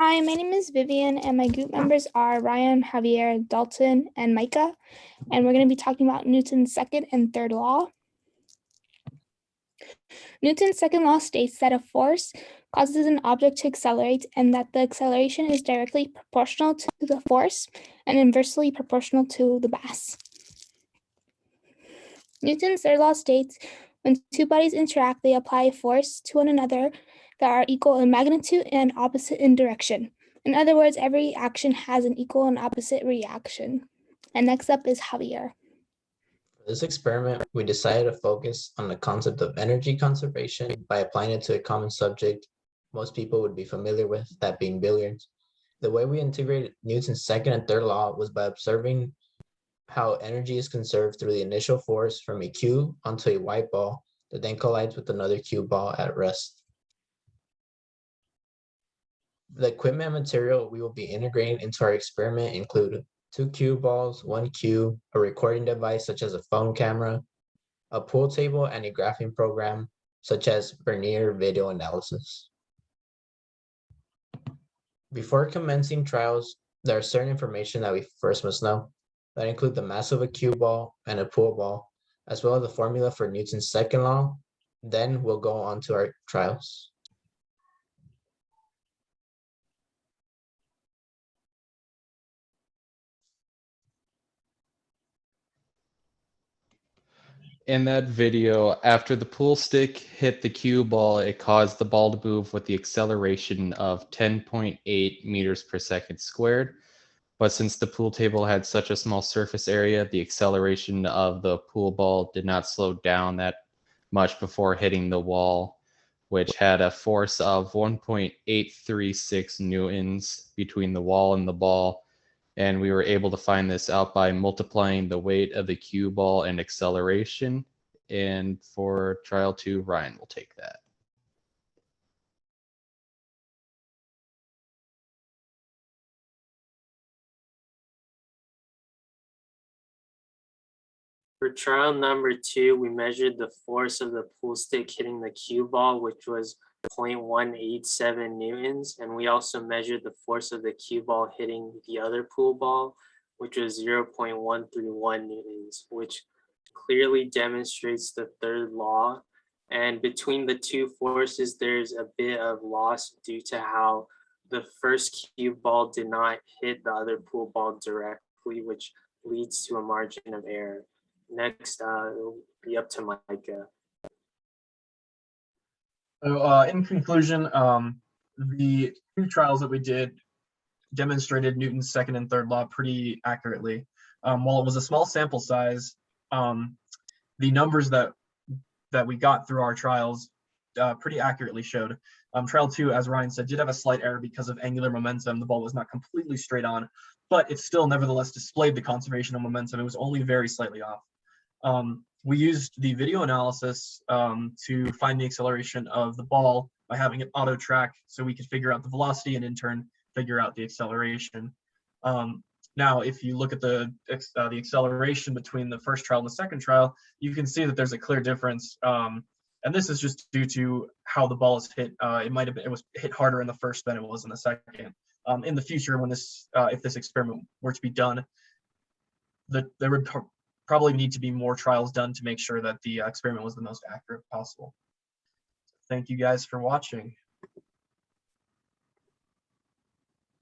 Hi, my name is Vivian, and my group members are Ryan, Javier, Dalton, and Micah. And we're going to be talking about Newton's second and third law. Newton's second law states that a force causes an object to accelerate and that the acceleration is directly proportional to the force and inversely proportional to the mass. Newton's third law states when two bodies interact, they apply a force to one another that are equal in magnitude and opposite in direction. In other words, every action has an equal and opposite reaction. And next up is Javier. For this experiment, we decided to focus on the concept of energy conservation by applying it to a common subject most people would be familiar with, that being billiards. The way we integrated Newton's second and third law was by observing how energy is conserved through the initial force from a cue onto a white ball that then collides with another cue ball at rest. The equipment and material we will be integrating into our experiment include 2 cue balls, 1 cue, a recording device such as a phone camera, a pool table, and a graphing program such as Vernier Video Analysis. Before commencing trials, there are certain information that we first must know that include the mass of a cue ball and a pool ball, as well as the formula for Newton's second law. Then we'll go on to our trials. In that video, after the pool stick hit the cue ball, it caused the ball to move with the acceleration of 10.8 meters per second squared. But since the pool table had such a small surface area, the acceleration of the pool ball did not slow down that much before hitting the wall, which had a force of 1.836 newtons between the wall and the ball. And we were able to find this out by multiplying the weight of the cue ball and acceleration. And for trial 2, Ryan will take that. For trial number 2, we measured the force of the pool stick hitting the cue ball, which was 0.187 newtons. And we also measured the force of the cue ball hitting the other pool ball, which was 0.131 newtons, which clearly demonstrates the third law. And between the two forces, there's a bit of loss due to how the first cue ball did not hit the other pool ball directly, which leads to a margin of error. Next, it'll be up to Micah. So in conclusion, the 2 trials that we did demonstrated Newton's second and third law pretty accurately. While it was a small sample size, the numbers that we got through our trials pretty accurately showed. Trial 2, as Ryan said, did have a slight error because of angular momentum. The ball was not completely straight on, but it still nevertheless displayed the conservation of momentum. It was only very slightly off. We used the video analysis to find the acceleration of the ball by having it auto track so we could figure out the velocity and in turn figure out the acceleration. Now, if you look at the acceleration between the first trial and the second trial, you can see that there's a clear difference. And this is just due to how the ball is hit. It was hit harder in the first than it was in the second. In the future, when if this experiment were to be done, there would probably need to be more trials done to make sure that the experiment was the most accurate possible. Thank you guys for watching.